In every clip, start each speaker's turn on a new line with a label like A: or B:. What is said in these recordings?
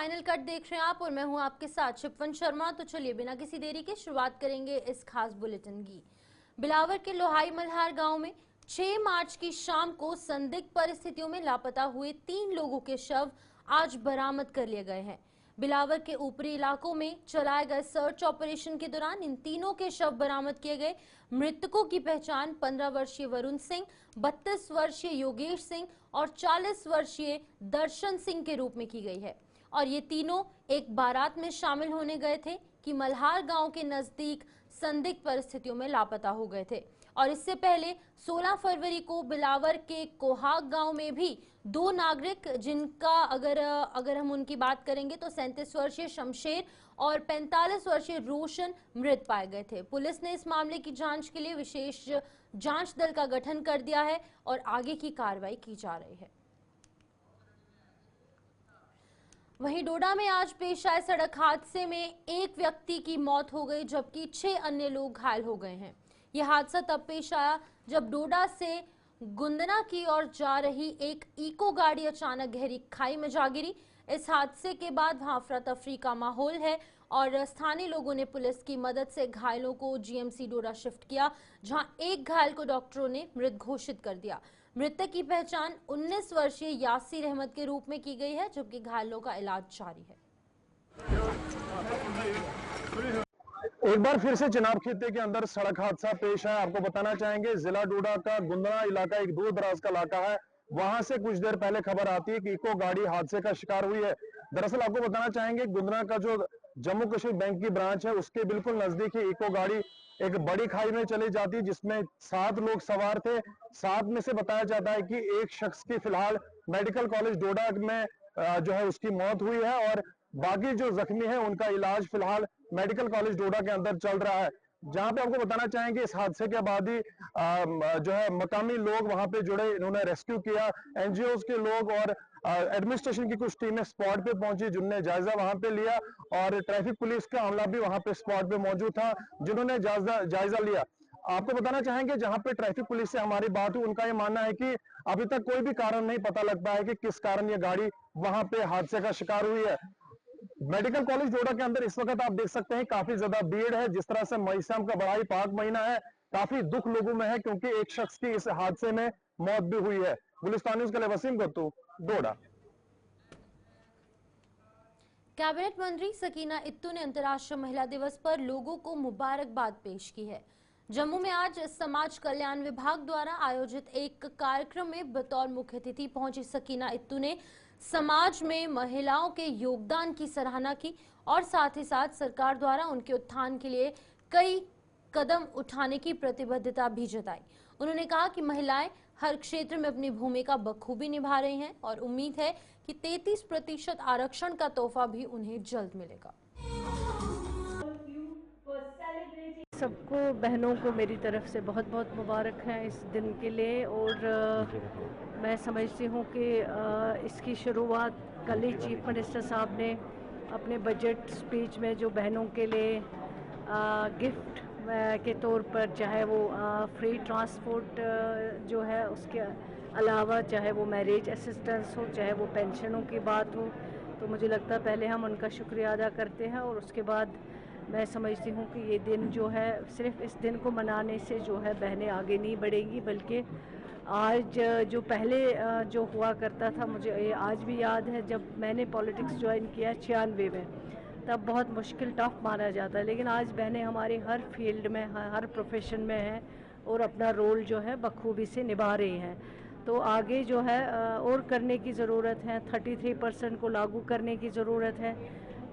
A: Final cut देख रहे हैं आप और मैं हूं आपके साथ शिपवन शर्मा। तो चलिए बिना किसी देरी के शुरुआत करेंगे इस खास बुलेटिन की। बिलावर के लोहाई मल्हार गांव में 6 मार्च की शाम को संदिग्ध परिस्थितियों में लापता हुए 3 लोगों के शव आज बरामद कर लिए गए हैं। बिलावर के ऊपरी इलाकों में चलाए गए सर्च ऑपरेशन के दौरान इन तीनों के शव बरामद किए गए। मृतकों की पहचान 15 वर्षीय वरुण सिंह, 32 वर्षीय योगेश सिंह और 40 वर्षीय दर्शन सिंह के रूप में की गई है। और ये तीनों एक बारात में शामिल होने गए थे कि मल्हार गांव के नजदीक संदिग्ध परिस्थितियों में लापता हो गए थे। और इससे पहले 16 फरवरी को बिलावर के कोहाग गांव में भी 2 नागरिक, जिनका अगर हम उनकी बात करेंगे तो 37 वर्षीय शमशेर और 45 वर्षीय रोशन मृत पाए गए थे। पुलिस ने इस मामले की जांच के लिए विशेष जांच दल का गठन कर दिया है और आगे की कार्रवाई की जा रही है। वहीं डोडा में आज पेश आए सड़क हादसे में एक व्यक्ति की मौत हो गई जबकि 6 अन्य लोग घायल हो गए हैं। यह हादसा तब पेश आया जब डोडा से गुंदना की ओर जा रही एक इको गाड़ी अचानक गहरी खाई में जा गिरी। इस हादसे के बाद वहां अफरा तफरी का माहौल है और स्थानीय लोगों ने पुलिस की मदद से घायलों को जीएमसी डोडा शिफ्ट किया, जहां एक घायल को डॉक्टरों ने मृत घोषित कर दिया। मृतक की पहचान 19 वर्षीय यासीर अहमद के रूप में की गई है, जबकि घायलों का इलाज जारी है।
B: एक बार फिर से चिनाब खित्ते के अंदर सड़क हादसा पेश है। आपको बताना चाहेंगे जिला डोडा का गुंदना इलाका एक दूर दराज का इलाका है। वहां से कुछ देर पहले खबर आती है कि इको गाड़ी हादसे का शिकार हुई है। दरअसल आपको बताना चाहेंगे गुंदना का जो जम्मू कश्मीर बैंक की ब्रांच है उसके बिल्कुल नजदीक ही इको गाड़ी एक बड़ी खाई में चली जाती है, जिसमें 7 लोग सवार थे। 7 में से बताया जाता है कि एक शख्स की फिलहाल मेडिकल कॉलेज डोडा में जो है उसकी मौत हुई है और बाकी जो जख्मी है उनका इलाज फिलहाल मेडिकल कॉलेज डोडा के अंदर चल रहा है। जहां पे आपको बताना चाहेंगे इस हादसे के बाद ही जो है मकामी लोग वहां पे जुड़े, इन्होंने रेस्क्यू किया। एनजीओ के लोग और एडमिनिस्ट्रेशन की कुछ टीमें स्पॉट पे पहुंची जिन्होंने जायजा वहां पे लिया और ट्रैफिक पुलिस का अमला भी वहां पे स्पॉट पे मौजूद था जिन्होंने जायजा लिया। आपको बताना चाहेंगे जहां पे ट्रैफिक पुलिस से हमारी बात हुई, उनका ये मानना है कि अभी तक कोई भी कारण नहीं पता लग पाया कि किस कारण ये गाड़ी वहां पे हादसे का शिकार हुई है। मेडिकल कॉलेज डोडा के अंदर इस वक्त आप देख सकते हैं काफी ज्यादा भीड़ है। जिस तरह से मई शाम का बड़ा ही पाक महीना है, काफी दुख लोगों में है क्योंकि एक शख्स की इस हादसे में मौत भी हुई है। गुलिस्तान न्यूज़ के लिए वसीम गत्तू, डोडा।
A: कैबिनेट मंत्री सकीना इत्तू ने अंतर्राष्ट्रीय महिला दिवस पर लोगों को मुबारकबाद पेश की है। जम्मू में आज समाज कल्याण विभाग द्वारा आयोजित एक कार्यक्रम में बतौर मुख्य अतिथि पहुंची सकीना इत्तू ने समाज में महिलाओं के योगदान की सराहना की और साथ ही साथ सरकार द्वारा उनके उत्थान के लिए कई कदम उठाने की प्रतिबद्धता भी जताई। उन्होंने कहा कि महिलाएं हर क्षेत्र में अपनी भूमिका बखूबी निभा रही हैं और उम्मीद है कि 33% आरक्षण का तोहफा भी उन्हें जल्द मिलेगा।
C: सबको, बहनों को मेरी तरफ से बहुत बहुत मुबारक है इस दिन के लिए। और मैं समझती हूँ कि इसकी शुरुआत कल ही चीफ मिनिस्टर साहब ने अपने बजट स्पीच में जो बहनों के लिए गिफ्ट के तौर पर, चाहे वो फ्री ट्रांसपोर्ट जो है उसके अलावा, चाहे वो मैरिज असिस्टेंस हो, चाहे वो पेंशनों की बात हो, तो मुझे लगता है पहले हम उनका शुक्रिया अदा करते हैं और उसके बाद मैं समझती हूँ कि ये दिन जो है, सिर्फ इस दिन को मनाने से जो है बहनें आगे नहीं बढ़ेंगी, बल्कि आज जो पहले जो हुआ करता था, मुझे ये आज भी याद है जब मैंने पॉलिटिक्स ज्वाइन किया 96 में, तब बहुत मुश्किल टफ माना जाता है, लेकिन आज बहनें हमारी हर फील्ड में, हर प्रोफेशन में हैं और अपना रोल जो है बखूबी से निभा रही हैं। तो आगे जो है और करने की ज़रूरत है। 33% को लागू करने की ज़रूरत है।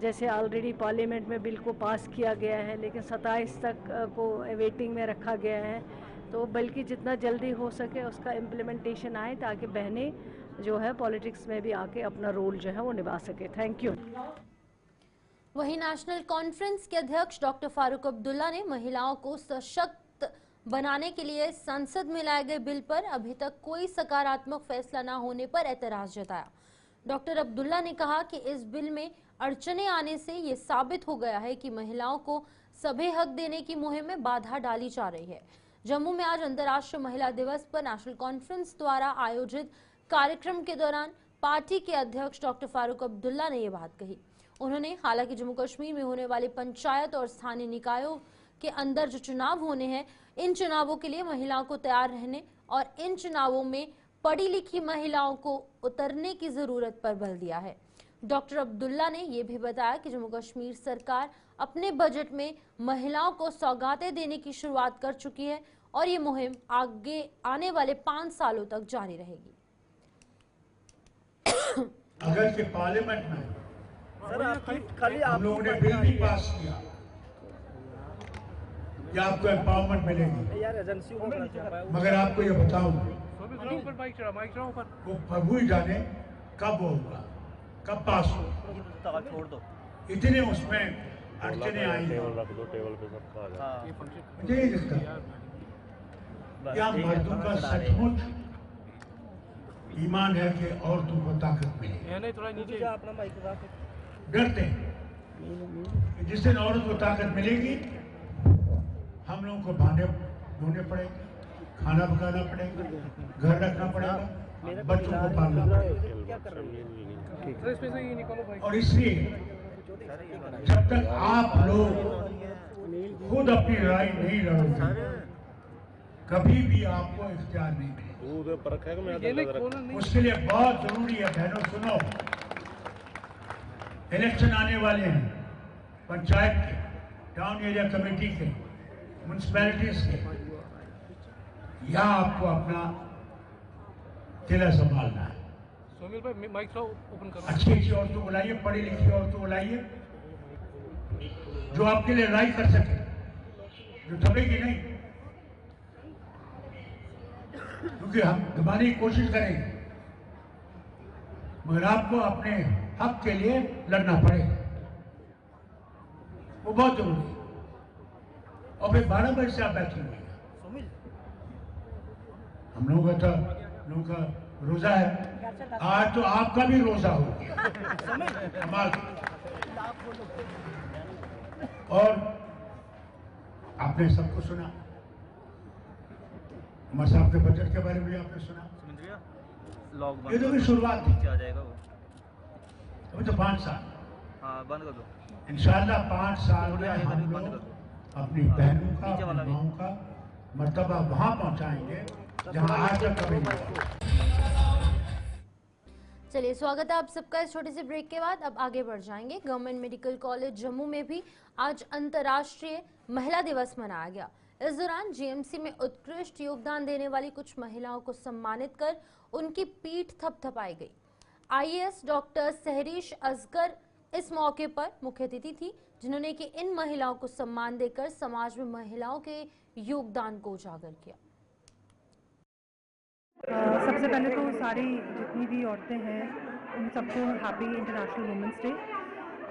C: जैसे ऑलरेडी पार्लियामेंट में बिल को पास किया गया है, लेकिन 27 तक को वेटिंग में रखा गया है, तो बल्कि जितना जल्दी हो सके उसका इम्प्लीमेंटेशन आए ताकि बहनें जो है पॉलिटिक्स में भी आके अपना रोल जो है वो निभा सके। Thank you.
A: वहीं नेशनल कॉन्फ्रेंस के अध्यक्ष डॉक्टर फारूक अब्दुल्ला ने महिलाओं को सशक्त बनाने के लिए संसद में लाए गए बिल पर अभी तक कोई सकारात्मक फैसला न होने पर एतराज जताया। डॉक्टर अब्दुल्ला ने कहा कि इस बिल में अड़चने आने से ये साबित हो गया है कि महिलाओं को सभी हक देने की मुहिम में बाधा डाली जा रही है। जम्मू में आज अंतर्राष्ट्रीय महिला दिवस पर नेशनल कॉन्फ्रेंस द्वारा आयोजित कार्यक्रम के दौरान पार्टी के अध्यक्ष डॉक्टर फारूक अब्दुल्ला ने ये बात कही। उन्होंने हालांकि जम्मू कश्मीर में होने वाले पंचायत और स्थानीय निकायों के अंदर जो चुनाव होने हैं, इन चुनावों के लिए महिलाओं को तैयार रहने और इन चुनावों में पढ़ी लिखी महिलाओं को उतरने की जरूरत पर बल दिया है। डॉक्टर अब्दुल्ला ने यह भी बताया कि जम्मू कश्मीर सरकार अपने बजट में महिलाओं को सौगातें देने की शुरुआत कर चुकी है और ये मुहिम आगे आने वाले 5 सालों तक जारी रहेगी।
D: अगर के पार्लियामेंट में हम लोगों ने बिल भी पास किया कि आपको एम्पावरमेंट मिलेगी, मगर आपको ये बताऊं वो प्रभु ही जाने कब होगा, कब पास होगा। इतने उसमें अड़चने आई हैं। मुझे ये लगता है क्या मर्दों का सचमुच ईमान है कि औरतों को ताकत मिलेगी। डरते हैं जिस दिन औरत को ताकत मिलेगी हम लोगों को भांडे धोने पड़ेंगे, खाना पकाना पड़ेगा, घर रखना पड़ेगा, बच्चों को पालना पड़ेगा। और इसलिए जब तक आप लोग खुद अपनी लड़ाई नहीं लड़ोगे कभी भी आपको इख्तियार नहीं मिलेगा। उसके लिए बहुत जरूरी है बहनों, सुनो, इलेक्शन आने वाले हैं, पंचायत के, टाउन एरिया कमेटी के, म्युनिसिपैलिटीज के। यहाँ आपको अपना किला संभालना है। अच्छी अच्छी औरतों को लाइए, पढ़ी लिखी औरतों को लाइए जो आपके लिए लड़ाई कर सके, जो दबेगी नहीं, क्योंकि हम दबाने की कोशिश करेंगे मगर आपको अपने हक के लिए लड़ना पड़ेगा, वो बहुत जरूरी है। और फिर 12 बजे से आप बैठे हुए, हम लोगों का रोजा है, आज तो आपका भी रोजा हो गया। और आपने सबको सुना, उमर साहब के बजट के बारे में आपने सुना। ये तो भी शुरुआत थी, अभी तो 5 साल।
E: हाँ, बंद कर दो।
D: इंशाल्लाह 5 साल में हम लोग अपनी बहनों का, अपनी माओं का मर्तबा वहां पहुंचाएंगे जहां आज तक कभी नहीं।
A: चलिए, स्वागत है आप सबका इस छोटे से ब्रेक के बाद। अब आगे बढ़ जाएंगे। गवर्नमेंट मेडिकल कॉलेज जम्मू में भी आज अंतर्राष्ट्रीय महिला दिवस मनाया गया। इस दौरान जीएमसी में उत्कृष्ट योगदान देने वाली कुछ महिलाओं को सम्मानित कर उनकी पीठ थपथपाई गई। आईएएस डॉक्टर सहरीश असगर इस मौके पर मुख्य अतिथि थी, जिन्होंने कि इन महिलाओं को सम्मान देकर समाज में महिलाओं के योगदान को उजागर किया।
F: सबसे पहले तो सारी जितनी भी औरतें हैं उन सबको हैप्पी इंटरनेशनल वुमेंस डे।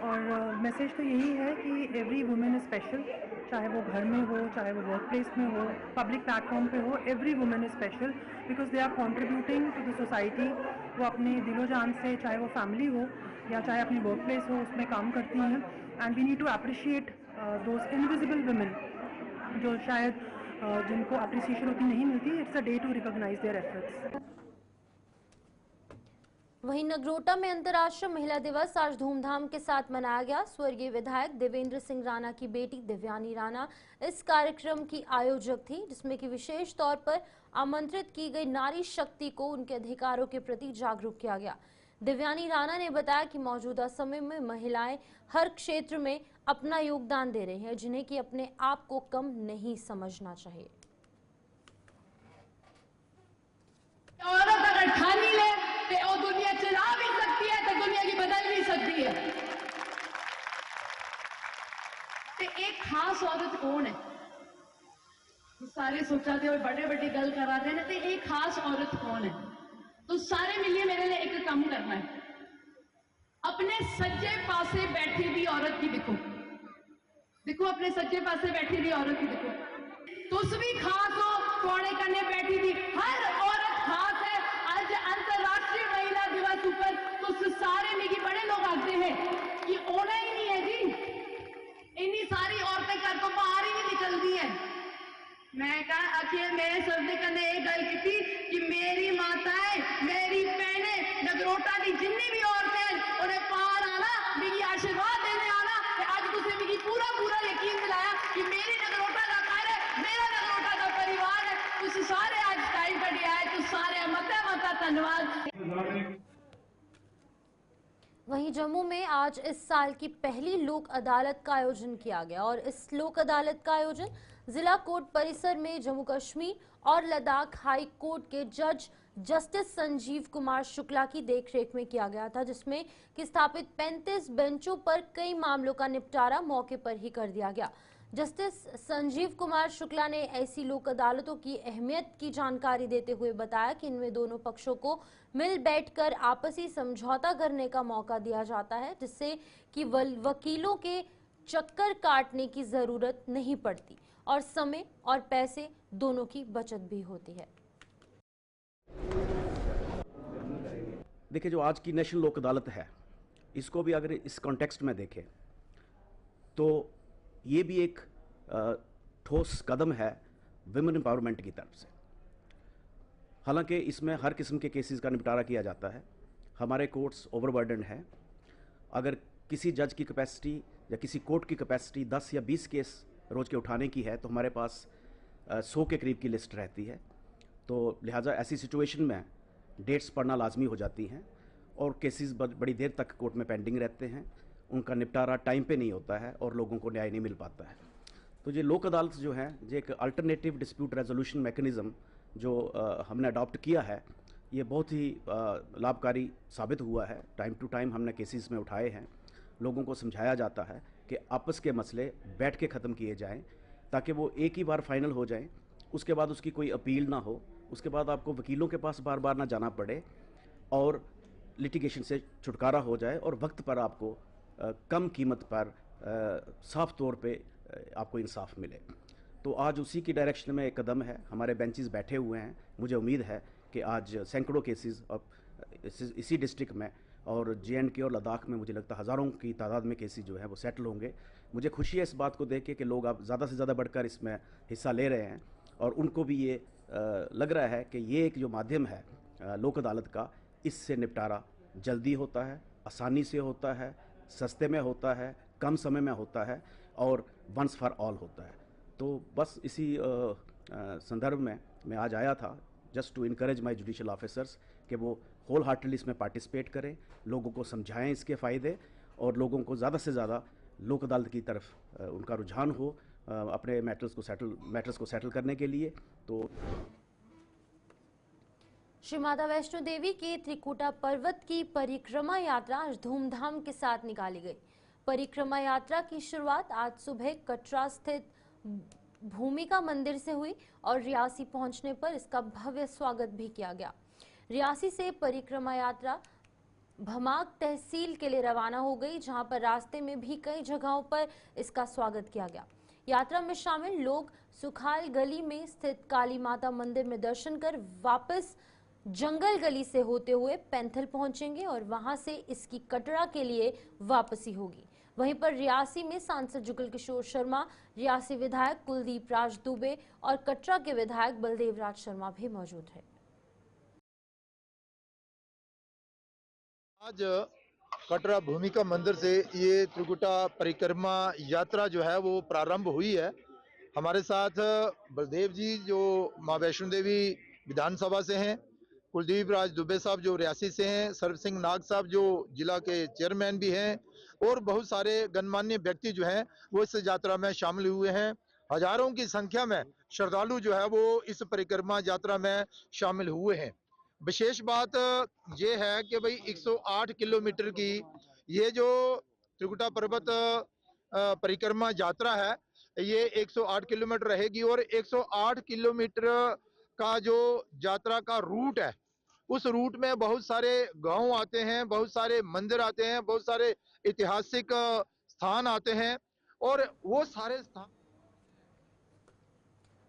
F: और मैसेज तो यही है कि एवरी वुमेन इज़ स्पेशल, चाहे वो घर में हो, चाहे वो वर्क प्लेस में हो, पब्लिक प्लेटफॉर्म पे हो। Every women is special because they are contributing to the society. वो अपने दिलो जान से, चाहे वो फैमिली हो या चाहे अपनी वर्क प्लेस हो, उसमें काम करती हैं। And we need to appreciate those invisible women जो शायद जिनको अप्रिसिएशन उतनी नहीं मिलती। It's a day to recognize their efforts.
A: वहीं नगरोटा में अंतर्राष्ट्रीय महिला दिवस आज धूमधाम के साथ मनाया गया। स्वर्गीय विधायक देवेंद्र सिंह राणा की बेटी दिव्यानी राणा इस कार्यक्रम की आयोजक थी, जिसमें कि विशेष तौर पर आमंत्रित की गई नारी शक्ति को उनके अधिकारों के प्रति जागरूक किया गया। दिव्यानी राणा ने बताया कि मौजूदा समय में महिलाएं हर क्षेत्र में अपना योगदान दे रही हैं, जिन्हें कि अपने आप को कम नहीं समझना चाहिए।
G: औरत अगर ठानी ले तो वो दुनिया चला भी सकती है, तो दुनिया की बदल भी सकती है। तो एक खास औरत कौन है? सारे सोचा थे और बड़े बड़े गल करा रहे हैं, तो एक खास औरत कौन है? तो सारे मिलिए मेरे लिए एक काम करना है। अपने सज्जे पासे बैठी हुई औरत की देखो, देखो अपने सज्जे पासे बैठी हुई औरत की देखो। तुस भी खास हो, कोने कन्ने बैठी थी, हर औरत खास है। आज अंतरराष्ट्रीय महिला दिवस ऊपर तुस सारे मिगी बड़े लोग आते हैं कि होना ही नहीं है जी। इन्नी सारी औरतें घर तो बाहर ही नहीं निकलती है। मैं कहा आखिर मेरे सबसे कने एक गल की कि मेरी माताएं मेरी भैनें नगरोटा की जिन्नी भी औरतें उन्हें पार आना मेरी आशीर्वाद देने आना आज तुझे मेरी पूरा पूरा यकीन दिलाया कि मेरी नगरोटा का घर है मेरा नगरोटा का परिवार है तुझ सारे आज टाइम कटिया है तू सारे मता मता धन्यवाद।
A: वहीं जम्मू में आज इस साल की पहली लोक अदालत का आयोजन किया गया और इस लोक अदालत का आयोजन जिला कोर्ट परिसर में जम्मू कश्मीर और लद्दाख हाई कोर्ट के जज जस्टिस संजीव कुमार शुक्ला की देखरेख में किया गया था, जिसमें कि स्थापित 35 बेंचों पर कई मामलों का निपटारा मौके पर ही कर दिया गया। जस्टिस संजीव कुमार शुक्ला ने ऐसी लोक अदालतों की अहमियत की जानकारी देते हुए बताया कि इनमें दोनों पक्षों को मिल बैठकर आपसी समझौता करने का मौका दिया जाता है, जिससे कि वकीलों के चक्कर काटने की जरूरत नहीं पड़ती और समय और पैसे दोनों की बचत भी होती है।
H: देखिए, जो आज की नेशनल लोक अदालत है, इसको भी अगर इस कॉन्टेक्स्ट में देखें तो ये भी एक ठोस कदम है विमेन एम्पावरमेंट की तरफ से। हालांकि इसमें हर किस्म के केसेस का निपटारा किया जाता है। हमारे कोर्ट्स ओवरबर्डन है। अगर किसी जज की कैपेसिटी या किसी कोर्ट की कैपेसिटी 10 या 20 केस रोज़ के उठाने की है तो हमारे पास 100 के करीब की लिस्ट रहती है। तो लिहाजा ऐसी सिचुएशन में डेट्स पढ़ना लाजमी हो जाती हैं और केसेस बड़ी देर तक कोर्ट में पेंडिंग रहते हैं, उनका निपटारा टाइम पे नहीं होता है और लोगों को न्याय नहीं मिल पाता है। तो ये लोक अदालत जो है, ये एक अल्टरनेटिव डिस्प्यूट रेजोल्यूशन मैकेनिज़्म जो हमने अडॉप्ट किया है, ये बहुत ही लाभकारी साबित हुआ है। टाइम टू टाइम हमने केसेस में उठाए हैं, लोगों को समझाया जाता है कि आपस के मसले बैठ के ख़त्म किए जाएं ताकि वो एक ही बार फाइनल हो जाएं, उसके बाद उसकी कोई अपील ना हो, उसके बाद आपको वकीलों के पास बार बार ना जाना पड़े और लिटिगेशन से छुटकारा हो जाए और वक्त पर आपको कम कीमत पर साफ तौर पे आपको इंसाफ मिले। तो आज उसी की डायरेक्शन में एक कदम है। हमारे बेंचेस बैठे हुए हैं। मुझे उम्मीद है कि आज सैकड़ों केसेस इसी डिस्ट्रिक्ट में और JNK और लद्दाख में मुझे लगता है हज़ारों की तादाद में केसेस जो है वो सेटल होंगे। मुझे खुशी है इस बात को देख के कि लोग अब ज़्यादा से ज़्यादा बढ़कर इसमें हिस्सा ले रहे हैं और उनको भी ये लग रहा है कि ये एक जो माध्यम है लोक अदालत का, इससे निपटारा जल्दी होता है, आसानी से होता है, सस्ते में होता है, कम समय में होता है और वंस फॉर ऑल होता है। तो बस इसी संदर्भ में मैं आज आया था just to encourage my judicial officers कि वो होल हार्टली इसमें पार्टिसिपेट करें, लोगों को समझाएं इसके फ़ायदे और लोगों को ज़्यादा से ज़्यादा लोक अदालत की तरफ उनका रुझान हो अपने मैटर्स को सेटल करने के लिए। तो
A: श्री माता वैष्णो देवी के त्रिकुटा पर्वत की परिक्रमा यात्रा आज धूमधाम के साथ निकाली गई। परिक्रमा यात्रा की शुरुआत आज सुबह कटरा स्थित भूमिका मंदिर से हुई और रियासी पहुंचने पर इसका भव्य स्वागत भी किया गया। रियासी से परिक्रमा यात्रा भमाग तहसील के लिए रवाना हो गई, जहां पर रास्ते में भी कई जगहों पर इसका स्वागत किया गया। यात्रा में शामिल लोग सुखाल गली में स्थित काली माता मंदिर में दर्शन कर वापस जंगल गली से होते हुए पैंथल पहुंचेंगे और वहां से इसकी कटरा के लिए वापसी होगी। वहीं पर रियासी में सांसद जुगल किशोर शर्मा, रियासी विधायक कुलदीप राज दुबे और कटरा के विधायक बलदेव राज शर्मा भी मौजूद है।
I: आज कटरा भूमिका मंदिर से ये त्रिकुटा परिक्रमा यात्रा जो है वो प्रारंभ हुई है। हमारे साथ बलदेव जी जो माँ वैष्णो देवी विधानसभा से हैं, कुलदीप राज दुबे साहब जो रियासी से हैं, सर्व सिंह नाग साहब जो जिला के चेयरमैन भी हैं और बहुत सारे गणमान्य व्यक्ति जो हैं वो इस यात्रा में शामिल हुए हैं। हजारों की संख्या में श्रद्धालु जो है वो इस परिक्रमा यात्रा में शामिल हुए हैं। विशेष बात ये है कि भाई 108 किलोमीटर की ये जो त्रिकुटा पर्वत परिक्रमा यात्रा है, ये 108 किलोमीटर रहेगी और 108 किलोमीटर का जो यात्रा का रूट है, उस रूट में बहुत सारे गांव आते हैं, बहुत सारे मंदिर आते हैं, बहुत सारे ऐतिहासिक स्थान आते हैं और वो सारे स्थान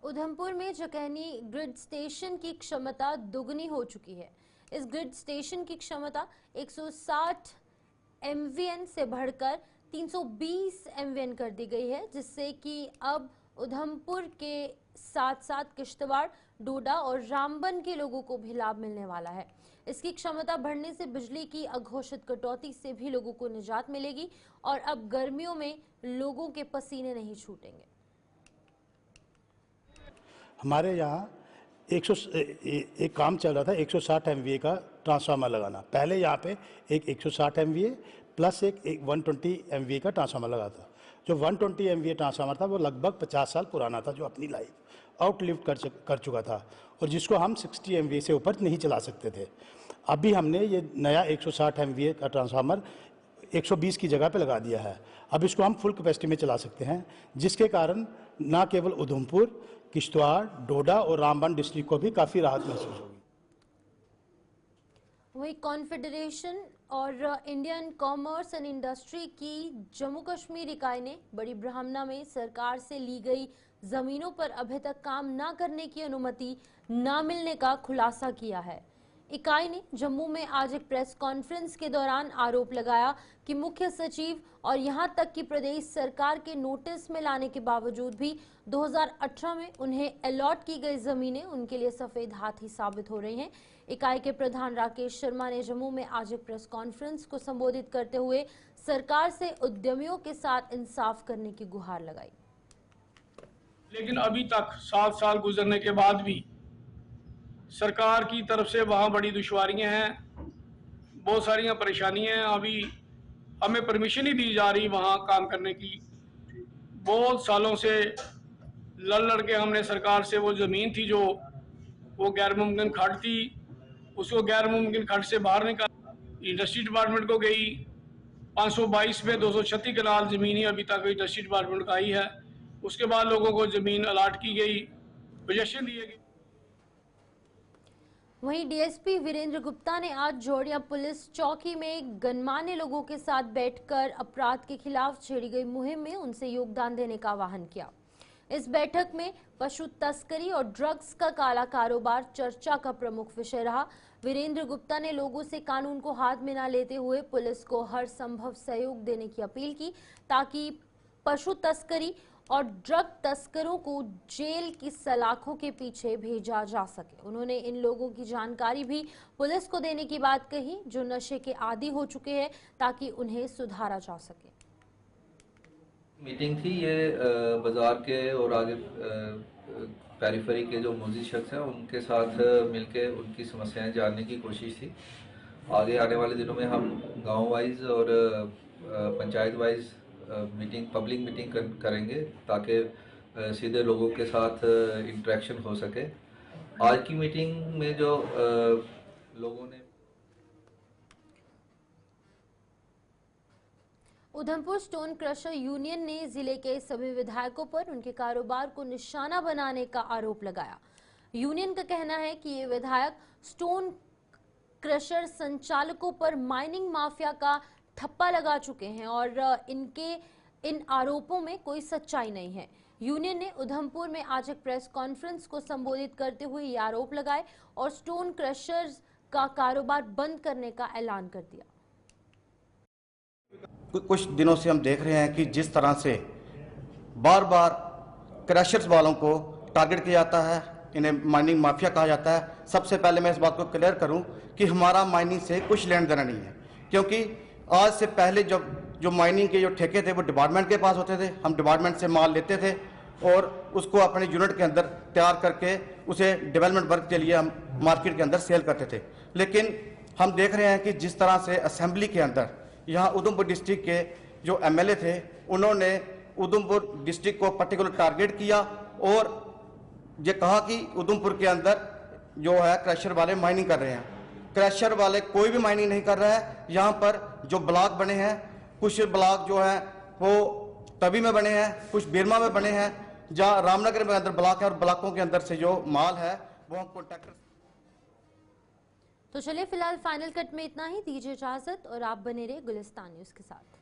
A: उधमपुर में जकैनी ग्रिड स्टेशन की क्षमता दुगनी हो चुकी है। इस ग्रिड स्टेशन की क्षमता 160 MVN से बढ़कर 320 MVN कर दी गई है, जिससे कि अब उधमपुर के साथ साथ किश्तवाड़, डोडा और रामबन के लोगों को भी लाभ मिलने वाला है। इसकी क्षमता बढ़ने से बिजली की अघोषित कटौती से भी लोगों को निजात मिलेगी और अब गर्मियों में लोगों के पसीने नहीं छूटेंगे।
J: हमारे यहाँ एक काम चल रहा था 160 MVA का ट्रांसफार्मर लगाना। पहले यहाँ पे एक 160 MVA प्लस एक 120 MVA का ट्रांसफार्मर लगा था। जो 120 MVA ट्रांसफार्मर था वो लगभग 50 साल पुराना था, जो अपनी लाइफ आउटलिव कर चुका था और जिसको हम 60 MVA से ऊपर नहीं चला सकते थे। अभी हमने ये नया 160 MVA का ट्रांसफार्मर 120 की जगह पे लगा दिया है। अब इसको हम फुल कैपेसिटी में चला सकते हैं, जिसके कारण न केवल उधमपुर, किश्तवाड़, डोडा और रामबन डिस्ट्रिक्ट को भी काफ़ी राहत महसूस होगी।
A: वही कॉन्फेडरेशन और इंडियन कॉमर्स एंड इंडस्ट्री की जम्मू कश्मीर इकाई ने बड़ी ब्राह्मणा में सरकार से ली गई जमीनों पर अभी तक काम न करने की अनुमति न मिलने का खुलासा किया है। इकाई ने जम्मू में आज एक प्रेस कॉन्फ्रेंस के दौरान आरोप लगाया कि मुख्य सचिव और यहां तक कि प्रदेश सरकार के नोटिस में लाने के बावजूद भी 2018 में उन्हें अलॉट की गई जमीनें उनके लिए सफेद हाथी साबित हो रही हैं। इकाई के प्रधान राकेश शर्मा ने जम्मू में आज एक प्रेस कॉन्फ्रेंस को संबोधित करते हुए सरकार से उद्यमियों के साथ इंसाफ करने की गुहार लगाई।
K: लेकिन अभी तक 7 साल गुजरने के बाद भी सरकार की तरफ से वहाँ बड़ी दुश्वारियाँ हैं, बहुत सारियाँ परेशानियाँ हैं। अभी हमें परमिशन ही दी जा रही वहाँ काम करने की। बहुत सालों से लड़ के हमने सरकार से वो ज़मीन थी जो वो गैर मुमकिन खर्च थी, उसको गैर मुमकिन खर्च से बाहर निकाल इंडस्ट्री डिपार्टमेंट को गई। 522 में 236 कनाल ज़मीन ही अभी तक इंडस्ट्री डिपार्टमेंट का आई है। उसके बाद लोगों को ज़मीन अलाट की गई, पोजीशन दिए गए।
A: वहीं डीएसपी वीरेंद्र गुप्ता ने आज जोड़िया पुलिस चौकी में गणमान्य लोगों के साथ बैठकर अपराध के खिलाफ छेड़ी गई मुहिम में उनसे योगदान देने का आह्वान किया। इस बैठक में पशु तस्करी और ड्रग्स का काला कारोबार चर्चा का प्रमुख विषय रहा। वीरेंद्र गुप्ता ने लोगों से कानून को हाथ में न लेते हुए पुलिस को हर संभव सहयोग देने की अपील की ताकि पशु तस्करी और ड्रग तस्करों को जेल की सलाखों के पीछे भेजा जा सके। उन्होंने इन लोगों की जानकारी भी पुलिस को देने की बात कही जो नशे के आदी हो चुके हैं, ताकि उन्हें सुधारा जा सके।
E: मीटिंग थी ये बाजार के और आगे पेरिफेरी के जो मुज़िद शख्स हैं उनके साथ मिलके उनकी समस्याएं जानने की कोशिश थी। आगे आने वाले दिनों में हम गांव वाइज और panchayat wise meeting, public meeting करेंगे ताकि सीधे लोगों के साथ इंटरेक्शन हो सके। आज की मीटिंग में जो लोगों ने
A: उधमपुर स्टोन क्रशर यूनियन ने जिले के सभी विधायकों पर उनके कारोबार को निशाना बनाने का आरोप लगाया। यूनियन का कहना है कि ये विधायक स्टोन क्रशर संचालकों पर माइनिंग माफिया का ठप्पा लगा चुके हैं और इन आरोपों में कोई सच्चाई नहीं है। यूनियन ने उधमपुर में आज एक प्रेस कॉन्फ्रेंस को संबोधित करते हुए ये आरोप लगाए और स्टोन क्रशर्स का कारोबार बंद करने का ऐलान कर दिया।
H: कुछ दिनों से हम देख रहे हैं कि जिस तरह से बार बार क्रशर्स वालों को टारगेट किया जाता है, इन्हें माइनिंग माफिया कहा जाता है। सबसे पहले मैं इस बात को क्लियर करूं कि हमारा माइनिंग से कुछ लेन देना नहीं है, क्योंकि आज से पहले जब जो माइनिंग के जो ठेके थे वो डिपार्टमेंट के पास होते थे। हम डिपार्टमेंट से माल लेते थे और उसको अपने यूनिट के अंदर तैयार करके उसे डेवलपमेंट वर्क के लिए हम मार्केट के अंदर सेल करते थे। लेकिन हम देख रहे हैं कि जिस तरह से असेंबली के अंदर यहाँ उधमपुर डिस्ट्रिक्ट के जो एमएलए थे उन्होंने उधमपुर डिस्ट्रिक्ट को पर्टिकुलर टारगेट किया और ये कहा कि उधमपुर के अंदर जो है क्रशर वाले माइनिंग कर रहे हैं। क्रशर वाले कोई भी माइनिंग नहीं कर रहा है। यहाँ पर जो ब्लॉक बने हैं, कुछ ब्लॉक जो है वो तवी में बने हैं, कुछ बिरमा में बने हैं, जहाँ रामनगर में अंदर ब्लॉक है और ब्लॉकों के अंदर से जो माल है वो हम कॉन्ट्रैक्टर।
A: तो चलिए फिलहाल फाइनल कट में इतना ही, दीजिए इजाजत और आप बने रहे गुलिस्तान न्यूज के साथ।